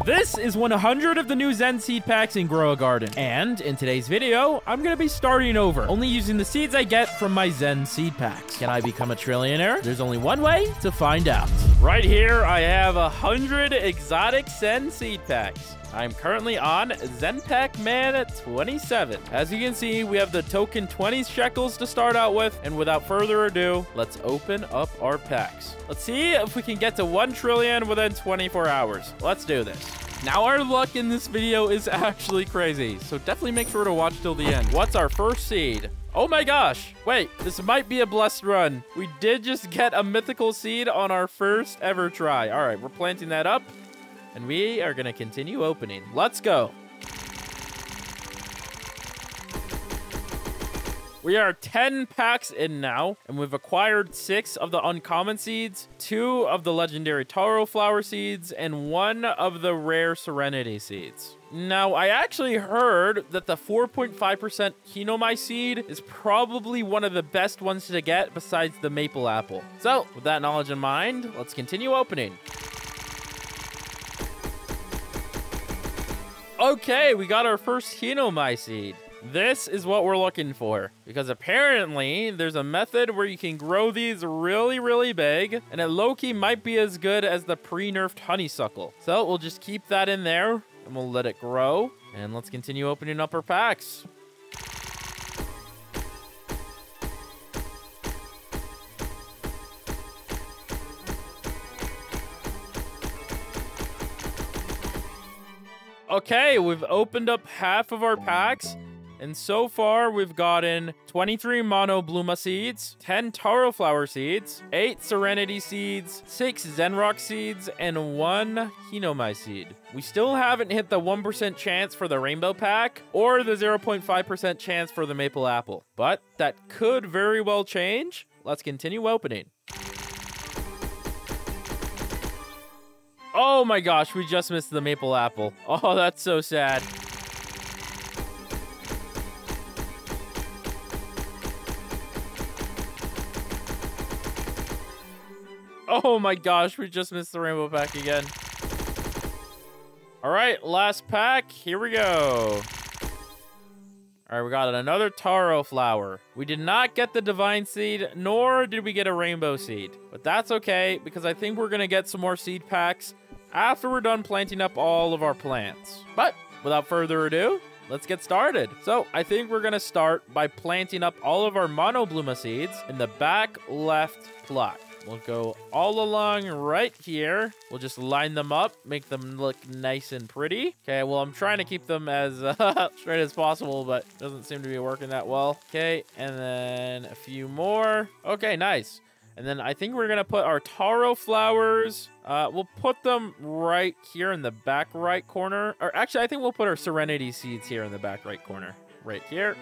This is 100 of the new ZEN Seed Packs in Grow a Garden. And in today's video, I'm going to be starting over, only using the seeds I get from my ZEN Seed Packs. Can I become a trillionaire? There's only one way to find out. Right here, I have 100 exotic ZEN Seed Packs. I'm currently on Zen Pack Man 27. As you can see, we have the token 20 shekels to start out with. And without further ado, let's open up our packs. Let's see if we can get to 1 trillion within 24 hours. Let's do this. Now, our luck in this video is actually crazy, so definitely make sure to watch till the end. What's our first seed? Oh my gosh. Wait, this might be a blessed run. We did just get a mythical seed on our first ever try. All right, we're planting that up. And we are going to continue opening. Let's go. We are 10 packs in now, and we've acquired 6 of the uncommon seeds, 2 of the legendary taro flower seeds, and 1 of the rare serenity seeds. Now, I actually heard that the 4.5% Kinomai seed is probably one of the best ones to get besides the maple apple. So, with that knowledge in mind, let's continue opening. Okay, we got our first Kinomai seed. This is what we're looking for, because apparently there's a method where you can grow these really, really big, and it low-key might be as good as the pre-nerfed honeysuckle. So we'll just keep that in there, and we'll let it grow, and let's continue opening up our packs. Okay, we've opened up half of our packs, and so far we've gotten 23 Mono Bluma seeds, 10 Taro Flower seeds, 8 Serenity seeds, 6 Zenrock seeds, and 1 Kinomai seed. We still haven't hit the 1% chance for the Rainbow Pack, or the 0.5% chance for the Maple Apple, but that could very well change. Let's continue opening. Oh my gosh, we just missed the maple apple. Oh, that's so sad. Oh my gosh, we just missed the rainbow pack again. All right, last pack. Here we go. All right, we got another taro flower. We did not get the divine seed, nor did we get a rainbow seed. But that's okay, because I think we're going to get some more seed packs after we're done planting up all of our plants. But without further ado, let's get started. So I think we're going to start by planting up all of our Mono Bluma seeds in the back left plot. We'll go all along right here. We'll just line them up, make them look nice and pretty. Okay, well, I'm trying to keep them as straight as possible, but it doesn't seem to be working that well. Okay, and then a few more. Okay, nice. And then I think we're going to put our taro flowers. We'll put them right here in the back right corner. Or actually, I think we'll put our serenity seeds here in the back right corner. Right here.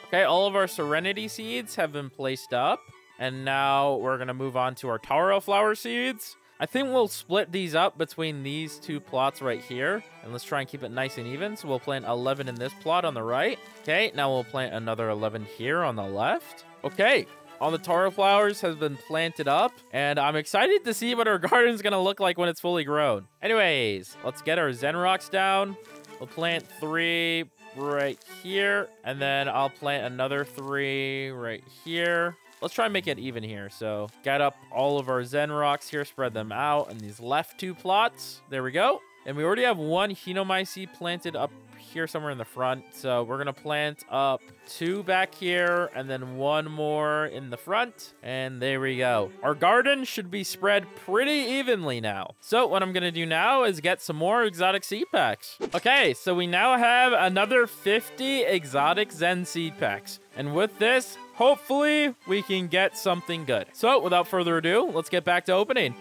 Okay, all of our serenity seeds have been placed up. And now we're going to move on to our taro flower seeds. I think we'll split these up between these 2 plots right here. And let's try and keep it nice and even. So we'll plant 11 in this plot on the right. Okay, now we'll plant another 11 here on the left. Okay, all the taro flowers have been planted up. And I'm excited to see what our garden's going to look like when it's fully grown. Anyways, let's get our Zenrocks down. We'll plant 3 right here. And then I'll plant another 3 right here. Let's try and make it even here. So get up all of our Zenrocks here, spread them out in these left 2 plots. There we go. And we already have 1 Kinomai seed planted up here somewhere in the front. So we're going to plant up 2 back here and then 1 more in the front. And there we go. Our garden should be spread pretty evenly now. So what I'm going to do now is get some more exotic seed packs. Okay, so we now have another 50 exotic ZEN Seed Packs. And with this, hopefully we can get something good. So without further ado, let's get back to opening.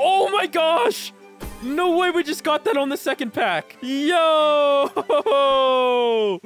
Oh my gosh! No way we just got that on the second pack. Yo!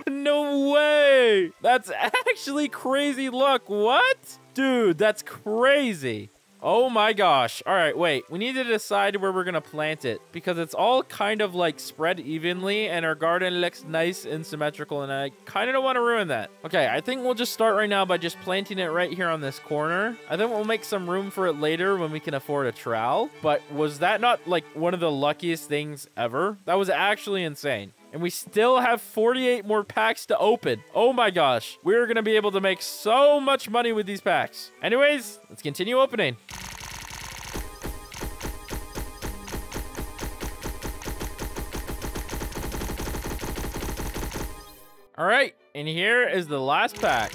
No way! That's actually crazy luck. What? Dude, that's crazy. Oh my gosh. All right, wait. We need to decide where we're going to plant it because it's all kind of like spread evenly and our garden looks nice and symmetrical and I kind of don't want to ruin that. Okay, I think we'll just start right now by just planting it right here on this corner. I think we'll make some room for it later when we can afford a trowel. But was that not like one of the luckiest things ever? That was actually insane. And we still have 48 more packs to open. Oh my gosh. We're going to be able to make so much money with these packs. Anyways, let's continue opening. All right. And here is the last pack.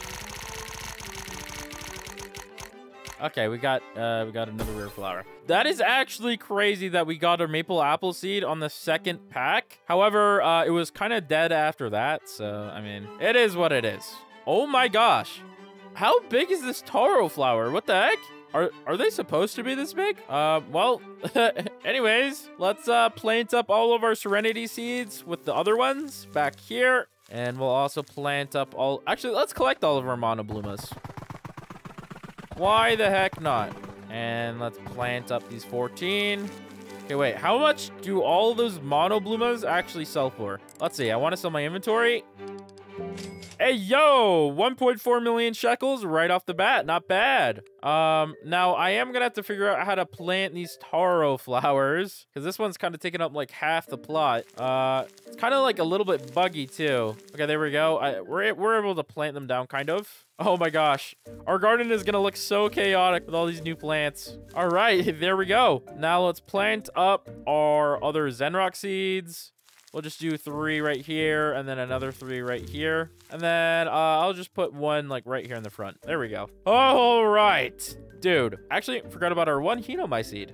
Okay, we got another rare flower. That is actually crazy that we got a maple apple seed on the second pack. However, it was kind of dead after that. So, I mean, it is what it is. Oh my gosh. How big is this taro flower? What the heck? Are they supposed to be this big? Well, anyways, let's plant up all of our serenity seeds with the other ones back here. And we'll also plant up all... Actually, let's collect all of our monoblumas. Why the heck not? And let's plant up these 14. Okay, wait. How much do all those monoblumas actually sell for? Let's see. I want to sell my inventory. Hey, yo! 1.4 million shekels right off the bat. Not bad. Now, I am going to have to figure out how to plant these taro flowers. Because this one's kind of taking up like half the plot. It's kind of like a little bit buggy, too. Okay, there we go. We're able to plant them down, kind of. Oh my gosh. Our garden is going to look so chaotic with all these new plants. All right, there we go. Now let's plant up our other Zenrock seeds. We'll just do 3 right here and then another 3 right here. And then I'll just put 1 like right here in the front. There we go. All right. Dude, actually forgot about our 1 Hinomai seed.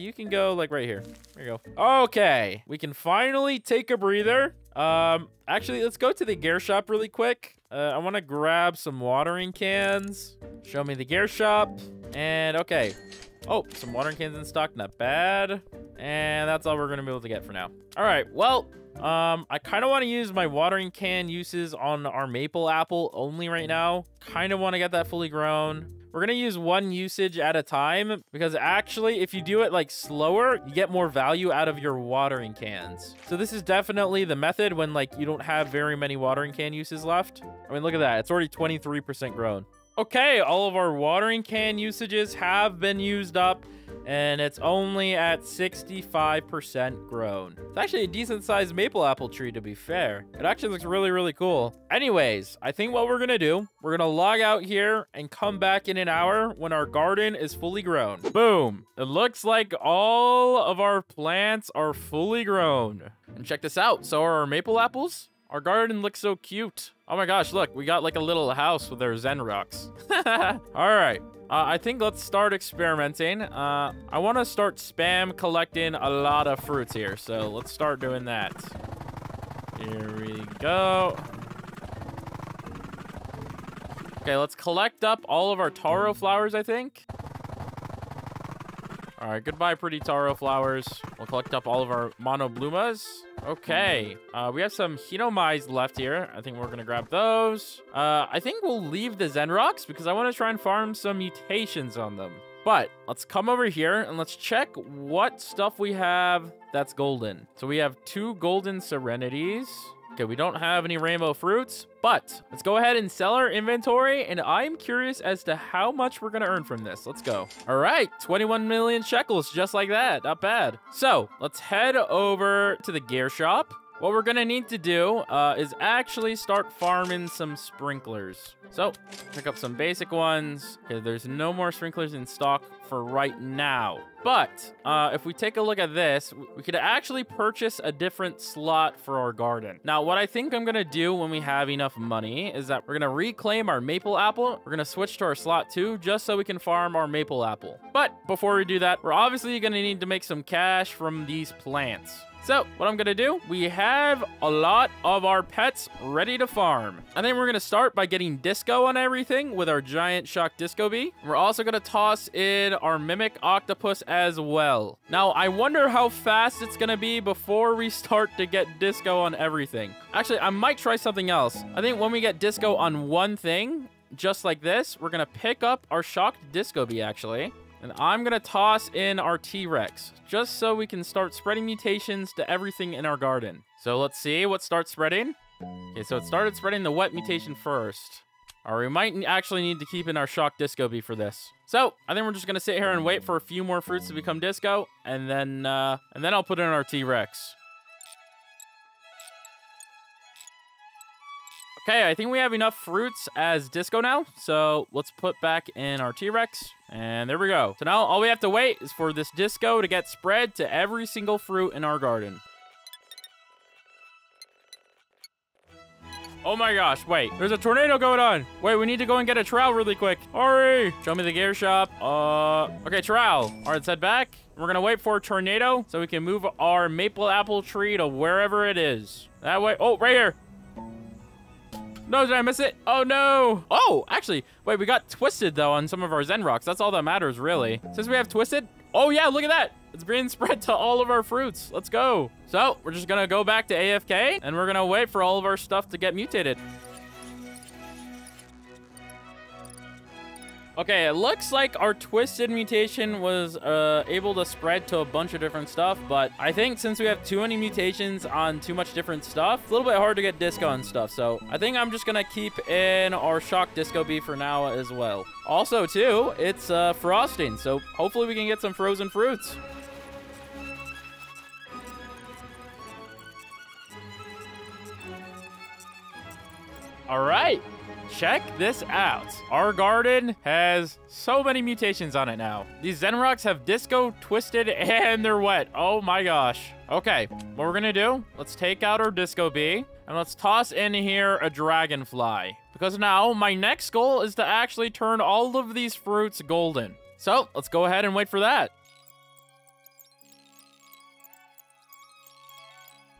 You can go like right here. There you go. Okay. We can finally take a breather. Actually, let's go to the gear shop really quick. I want to grab some watering cans. Show me the gear shop. And okay. Oh, some watering cans in stock. Not bad. And that's all we're going to be able to get for now. All right. Well, I kind of want to use my watering can uses on our maple apple only right now. Kind of want to get that fully grown. We're going to use 1 usage at a time because actually if you do it like slower, you get more value out of your watering cans. So this is definitely the method when like you don't have very many watering can uses left. I mean, look at that. It's already 23% grown. Okay, all of our watering can usages have been used up and it's only at 65% grown. It's actually a decent sized maple apple tree, to be fair. It actually looks really, really cool. Anyways, I think what we're gonna do, we're gonna log out here and come back in an hour when our garden is fully grown. Boom. It looks like all of our plants are fully grown. And check this out. So are our maple apples? Our garden looks so cute. Oh my gosh, look, we got like a little house with our Zen rocks. All right. I think let's start experimenting. I want to start spam collecting a lot of fruits here. So let's start doing that. Here we go. Okay, let's collect up all of our taro flowers, I think. All right, goodbye, pretty taro flowers. We'll collect up all of our monoblumas. Okay, we have some Hinomais left here. I think we're gonna grab those. I think we'll leave the Zen rocks because I want to try and farm some mutations on them. But let's come over here and let's check what stuff we have that's golden. So we have 2 golden serenities. Okay, we don't have any rainbow fruits, but let's go ahead and sell our inventory. And I'm curious as to how much we're going to earn from this. Let's go. All right, 21 million shekels, just like that. Not bad. So let's head over to the gear shop. What we're going to need to do is actually start farming some sprinklers. So pick up some basic ones. Okay, there's no more sprinklers in stock for right now. But if we take a look at this, we could actually purchase a different slot for our garden. Now, what I think I'm going to do when we have enough money is that we're going to reclaim our maple apple. We're going to switch to our slot 2 just so we can farm our maple apple. But before we do that, we're obviously going to need to make some cash from these plants. So what I'm going to do, we have a lot of our pets ready to farm. I think we're going to start by getting disco on everything with our giant shock disco bee. We're also going to toss in our mimic octopus as well. Now, I wonder how fast it's going to be before we start to get disco on everything. Actually, I might try something else. I think when we get disco on one thing, just like this, we're going to pick up our shocked disco bee, actually. And I'm going to toss in our T-Rex, just so we can start spreading mutations to everything in our garden. So let's see what starts spreading. Okay, so it started spreading the wet mutation first. Or we might actually need to keep in our shock disco bee for this. So I think we're just going to sit here and wait for a few more fruits to become disco. And then I'll put in our T-Rex. Okay, I think we have enough fruits as disco now. So let's put back in our T-Rex. And there we go. So now all we have to wait is for this disco to get spread to every single fruit in our garden. Oh my gosh, wait. There's a tornado going on. Wait, we need to go and get a trowel really quick. Hurry. Show me the gear shop. Okay, trowel. All right, let's head back. We're going to wait for a tornado so we can move our maple apple tree to wherever it is. That way. Oh, right here. No, did I miss it? Oh, no. Oh, actually, wait, we got twisted, though, on some of our Zen rocks. That's all that matters, really. Since we have twisted. Oh, yeah, look at that. It's being spread to all of our fruits. Let's go. So we're just going to go back to AFK, and we're going to wait for all of our stuff to get mutated. Okay, it looks like our twisted mutation was able to spread to a bunch of different stuff, but I think since we have too many mutations on too much different stuff, it's a little bit hard to get disco and stuff, so I think I'm just gonna keep in our shock disco bee for now as well. Also, too, it's frosting, so hopefully we can get some frozen fruits. All right. Check this out. Our garden has so many mutations on it now. These Zen rocks have disco, twisted, and they're wet. Oh my gosh. Okay, what we're gonna do, let's take out our disco bee, and let's toss in here a dragonfly. Because now, my next goal is to actually turn all of these fruits golden. So, let's go ahead and wait for that.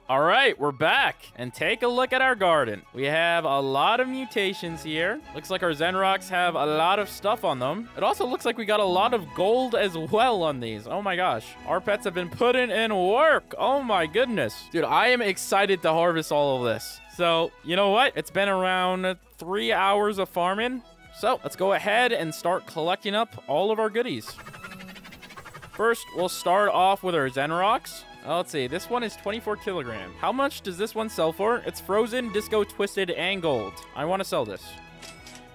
All right, we're back, and take a look at our garden. We have a lot of mutations here. Looks like our Zen rocks have a lot of stuff on them. It also looks like we got a lot of gold as well on these. Oh my gosh, our pets have been putting in work. Oh my goodness. Dude, I am excited to harvest all of this. So, you know what? It's been around 3 hours of farming. So, let's go ahead and start collecting up all of our goodies. First, we'll start off with our Zen rocks. Let's see, this one is 24 kilograms. How much does this one sell for? It's frozen, disco, twisted, and gold. I want to sell this.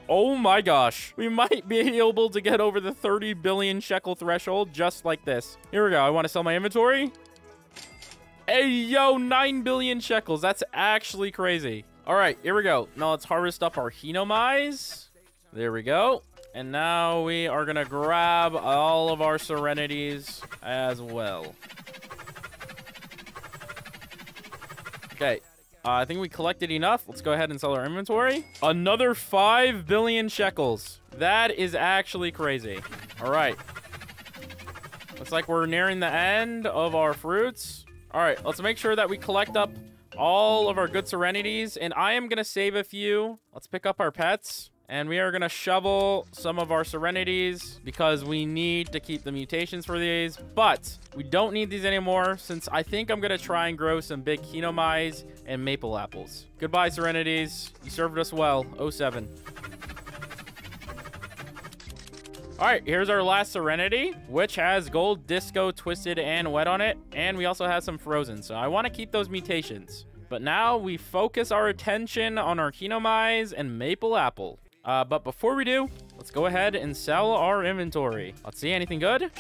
Oh my gosh. We might be able to get over the 30 billion shekel threshold just like this. Here we go. I want to sell my inventory. Hey, yo, 9 billion shekels. That's actually crazy. All right, here we go. Now let's harvest up our Hinomais. There we go. And now we are going to grab all of our Serenities as well. Okay, I think we collected enough. Let's go ahead and sell our inventory. Another 5 billion shekels. That is actually crazy. All right. Looks like we're nearing the end of our fruits. All right, let's make sure that we collect up all of our good Serenities. And I am going to save a few. Let's pick up our pets. And we are going to shovel some of our Serenities because we need to keep the mutations for these. But we don't need these anymore since I think I'm going to try and grow some big Hinomais and maple apples. Goodbye, Serenities. You served us well. 07. All right, here's our last Serenity, which has gold, disco, twisted, and wet on it. And we also have some frozen. So I want to keep those mutations. But now we focus our attention on our Hinomais and maple apple. But before we do, let's go ahead and sell our inventory. Let's see, anything good?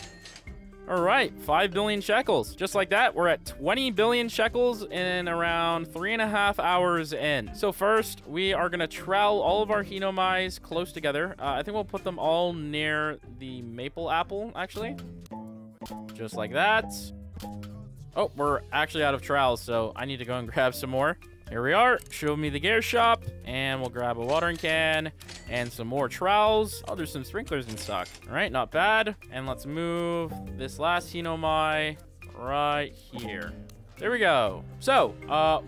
All right, 5 billion shekels. Just like that, we're at 20 billion shekels in around 3.5 hours in. So first, we are going to trowel all of our Hinomais close together. I think we'll put them all near the maple apple, actually. Just like that. Oh, we're actually out of trowels, so I need to go and grab some more. Here we are. Show me the gear shop. And we'll grab a watering can and some more trowels. Oh, there's some sprinklers in stock. All right, not bad. And let's move this last Hinomai right here. There we go. So,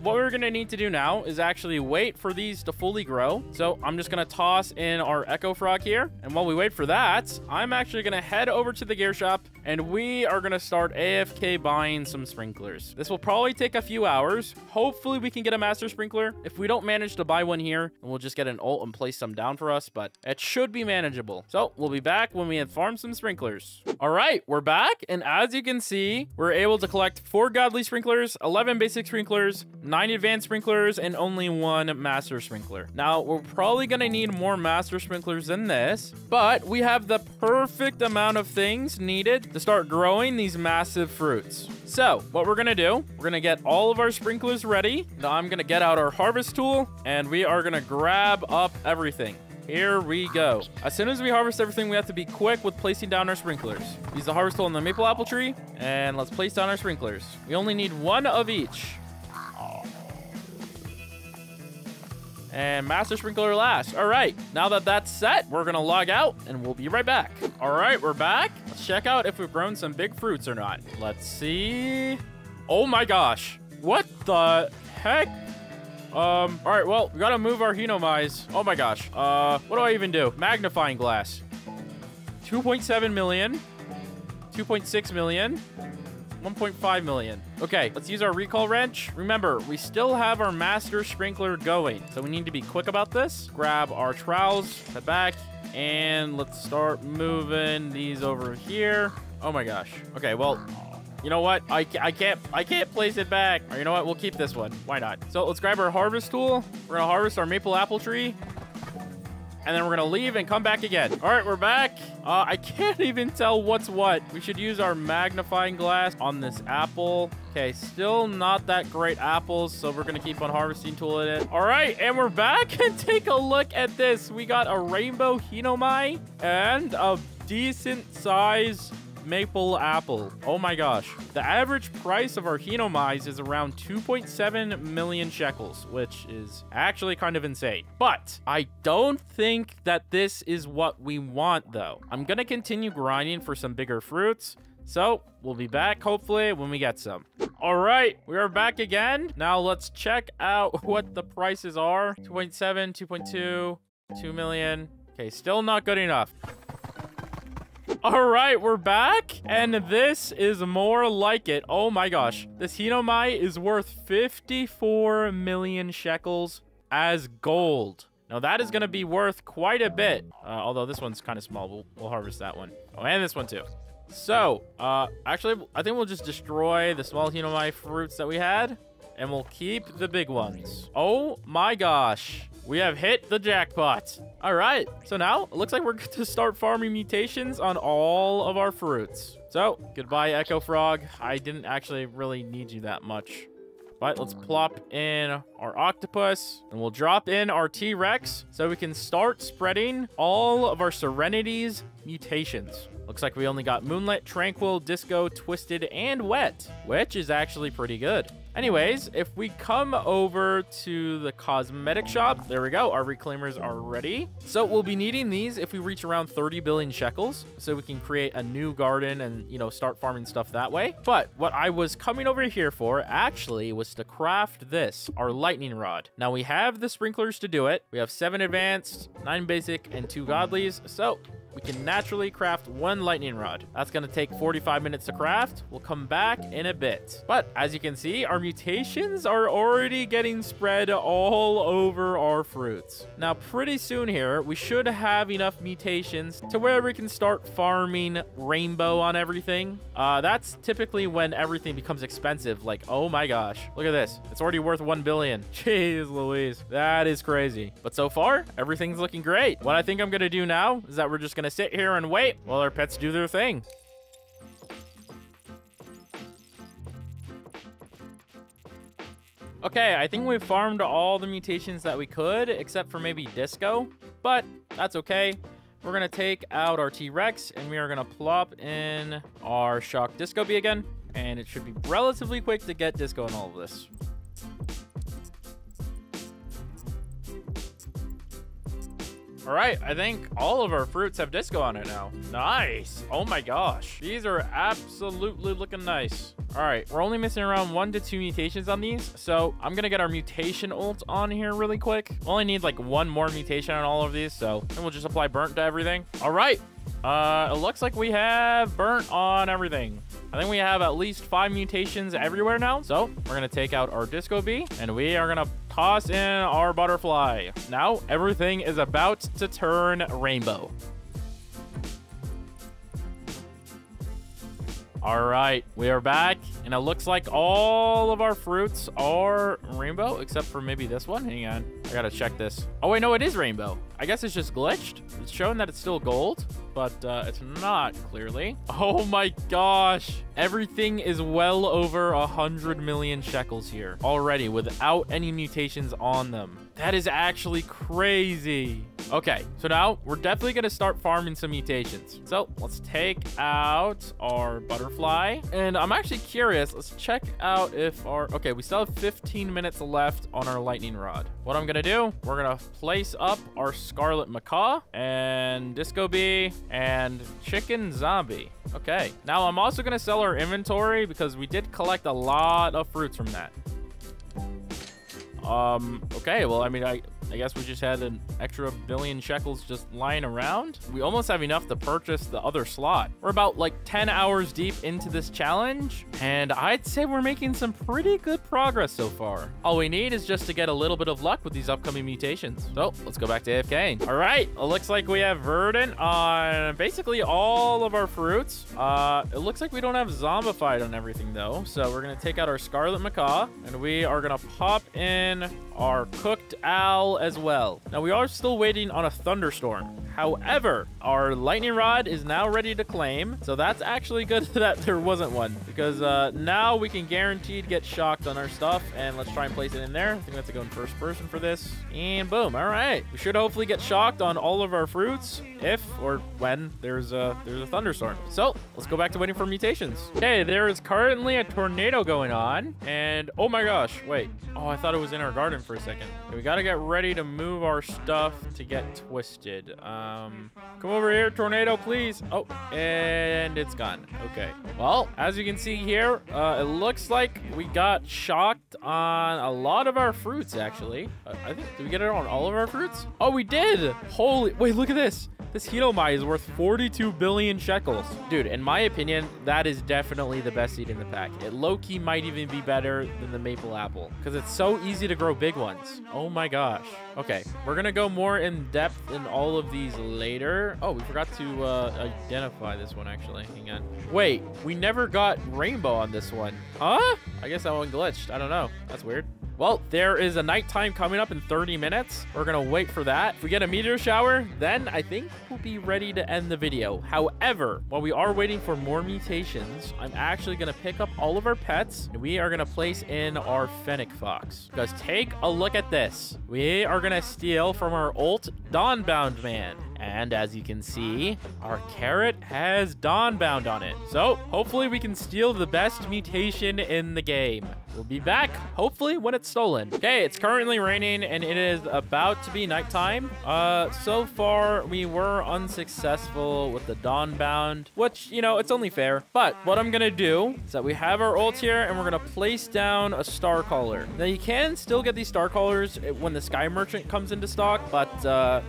what we're going to need to do now is actually wait for these to fully grow. So, I'm just going to toss in our Echo Frog here. And while we wait for that, I'm actually going to head over to the gear shop and we are going to start AFK buying some sprinklers. This will probably take a few hours. Hopefully, we can get a master sprinkler. If we don't manage to buy one here, we'll just get an ult and place some down for us, but it should be manageable. So, we'll be back when we have farmed some sprinklers. All right, we're back. And as you can see, we're able to collect 4 godly sprinklers, 11 basic sprinklers, 9 advanced sprinklers, and only 1 master sprinkler. Now, we're probably going to need more master sprinklers than this, but we have the perfect amount of things needed to start growing these massive fruits. So, what we're going to do, we're going to get all of our sprinklers ready. Now, I'm going to get out our harvest tool, and we are going to grab up everything. Here we go. As soon as we harvest everything, we have to be quick with placing down our sprinklers. Use the harvest tool on the maple apple tree, and let's place down our sprinklers. We only need 1 of each. And master sprinkler last. All right, now that that's set, we're gonna log out and we'll be right back. All right, we're back. Let's check out if we've grown some big fruits or not. Let's see. Oh my gosh, what the heck? All right, well, we gotta move our Hinomais. Oh my gosh, what do I even do? Magnifying glass. 2.7 million, 2.6 million, 1.5 million. Okay, let's use our recall wrench. Remember, we still have our master sprinkler going, so we need to be quick about this. Grab our trowels, head back, and let's start moving these over here. Oh my gosh. Okay, well, you know what? I can't place it back. Or you know what? We'll keep this one. Why not? So let's grab our harvest tool. We're gonna harvest our maple apple tree. And then we're gonna leave and come back again. All right, we're back. I can't even tell what's what. We should use our magnifying glass on this apple. Okay, still not that great apples, so we're gonna keep on harvesting tool in it. All right, and we're back. And take a look at this. We got a rainbow Hinomai and a decent size maple apple. Oh my gosh. The average price of our Hinomais is around 2.7 million shekels, which is actually kind of insane. But I don't think that this is what we want, though. I'm gonna continue grinding for some bigger fruits, so we'll be back hopefully when we get some. All right, we are back again. Now let's check out what the prices are. 2.7, 2.2, 2 million. Okay, still not good enough. All right, we're back, and this is more like it. Oh my gosh, this Hinomai is worth 54 million shekels as gold. Now that is going to be worth quite a bit, although this one's kind of small. We'll harvest that one. Oh, and this one too. So, actually, I think we'll just destroy the small Hinomai fruits that we had, and we'll keep the big ones. Oh my gosh. We have hit the jackpot. All right, so now it looks like we're going to start farming mutations on all of our fruits. So goodbye, Echo Frog. I didn't actually really need you that much. But let's plop in our octopus and we'll drop in our T-Rex so we can start spreading all of our Serenity's mutations. Looks like we only got Moonlit, Tranquil, Disco, Twisted, and Wet, which is actually pretty good. Anyways, if we come over to the cosmetic shop, there we go. Our reclaimers are ready. So we'll be needing these if we reach around 30 billion shekels so we can create a new garden and, you know, start farming stuff that way. But what I was coming over here for actually was to craft this, our lightning rod. Now we have the sprinklers to do it. We have 7 advanced, 9 basic, and 2 godlies. So we can naturally craft 1 lightning rod. That's going to take 45 minutes to craft. We'll come back in a bit. But as you can see, our mutations are already getting spread all over our fruits. Now, pretty soon here, we should have enough mutations to where we can start farming rainbow on everything. That's typically when everything becomes expensive. Like, oh my gosh, look at this. It's already worth 1 billion. Jeez Louise, that is crazy. But so far, everything's looking great. What I think I'm going to do now is that we're just going to sit here and wait while our pets do their thing. Okay, I think we've farmed all the mutations that we could, except for maybe Disco, but that's okay. We're gonna take out our T-Rex and we are gonna plop in our Shock Disco Bee again, and it should be relatively quick to get Disco in all of this. All right, I think all of our fruits have disco on it now. Nice. Oh my gosh. These are absolutely looking nice. All right, we're only missing around 1 to 2 mutations on these. So I'm going to get our mutation ult on here really quick. Only need like 1 more mutation on all of these. So then we'll just apply burnt to everything. All right. It looks like we have burnt on everything. I think we have at least 5 mutations everywhere now. So we're going to take out our disco bee and we are going to toss in our butterfly. Now everything is about to turn rainbow. All right, we are back, and it looks like all of our fruits are rainbow, except for maybe this one. Hang on, I gotta check this. Oh wait, no, it is rainbow. I guess it's just glitched. It's showing that it's still gold, but it's not, clearly. Oh my gosh, everything is well over 100 million shekels here already without any mutations on them. That is actually crazy. Okay, so now we're definitely gonna start farming some mutations. So let's take out our butterfly, and I'm actually curious. Let's check out if okay, we still have 15 minutes left on our lightning rod. What I'm gonna do, we're gonna place up our scarlet macaw and disco bee and chicken zombie. Okay, now I'm also gonna sell our inventory because we did collect a lot of fruits from that. Okay, well, I mean, I guess we just had an extra billion shekels just lying around. We almost have enough to purchase the other slot. We're about like 10 hours deep into this challenge, and I'd say we're making some pretty good progress so far. All we need is just to get a little bit of luck with these upcoming mutations. So let's go back to AFK. All right, it looks like we have verdant on basically all of our fruits. It looks like we don't have zombified on everything though. So we're gonna take out our scarlet macaw, and we are gonna pop in our cooked owl as well. Now we are still waiting on a thunderstorm. However, our lightning rod is now ready to claim. So that's actually good that there wasn't one, because now we can guaranteed get shocked on our stuff. And let's try and place it in there. I think we have to go in first person for this. And boom. All right. We should hopefully get shocked on all of our fruits if or when there's a thunderstorm. So let's go back to waiting for mutations. Okay, there is currently a tornado going on. And oh my gosh, wait. Oh, I thought it was in our garden for a second. Okay, we got to get ready to move our stuff to get twisted. Come over here, tornado, please. Oh, and it's gone. Okay. Well, as you can see here, it looks like we got shocked on a lot of our fruits, actually. I think, did we get it on all of our fruits? Oh, we did. Holy, wait, look at this. This Hitomai is worth 42 billion shekels. Dude, in my opinion, that is definitely the best seed in the pack. It low-key might even be better than the maple apple because it's so easy to grow big ones. Oh my gosh. Okay, we're gonna go more in depth in all of these later. Oh, we forgot to identify this one, actually. Hang on. Wait, we never got rainbow on this one. Huh? I guess that one glitched. I don't know. That's weird. Well, there is a nighttime coming up in 30 minutes. We're going to wait for that. If we get a meteor shower, then I think we'll be ready to end the video. However, while we are waiting for more mutations, I'm actually going to pick up all of our pets, and we are going to place in our fennec fox. Because take a look at this. We are going to steal from our ult Dawnbound man. And as you can see, our carrot has Dawnbound on it. So hopefully we can steal the best mutation in the game. We'll be back, hopefully, when it's stolen. Okay, it's currently raining, and it is about to be nighttime. So far, we were unsuccessful with the Dawnbound, which, you know, it's only fair. But what I'm going to do is that we have our ult here, and we're going to place down a star caller. Now, you can still get these star callers when the Sky Merchant comes into stock, but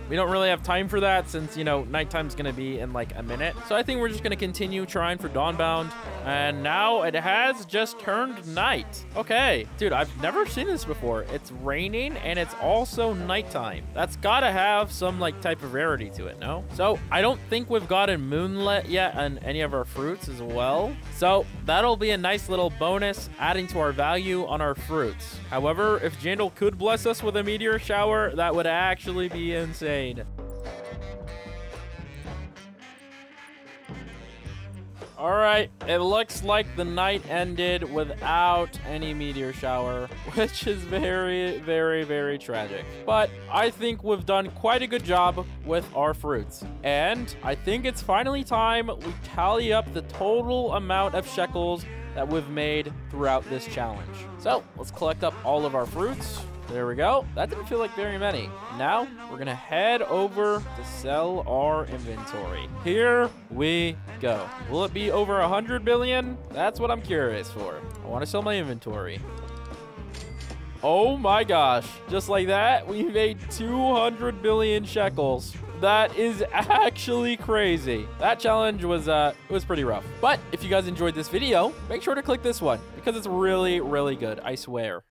we don't really have time for that since, you know, nighttime's going to be in like a minute. So I think we're just going to continue trying for Dawnbound. And now it has just turned night. Okay, dude, I've never seen this before. It's raining and it's also nighttime. That's gotta have some like type of rarity to it, no? So I don't think we've gotten moonlit yet on any of our fruits as well. So that'll be a nice little bonus adding to our value on our fruits. However, if Jandal could bless us with a meteor shower, that would actually be insane. All right, it looks like the night ended without any meteor shower, which is very, very, very tragic. But I think we've done quite a good job with our fruits. And I think it's finally time we tally up the total amount of shekels that we've made throughout this challenge. So let's collect up all of our fruits. There we go. That didn't feel like very many. Now, we're going to head over to sell our inventory. Here we go. Will it be over 100 billion? That's what I'm curious for. I want to sell my inventory. Oh my gosh. Just like that, we made 200 billion shekels. That is actually crazy. That challenge was it was pretty rough. But if you guys enjoyed this video, make sure to click this one because it's really, really good, I swear.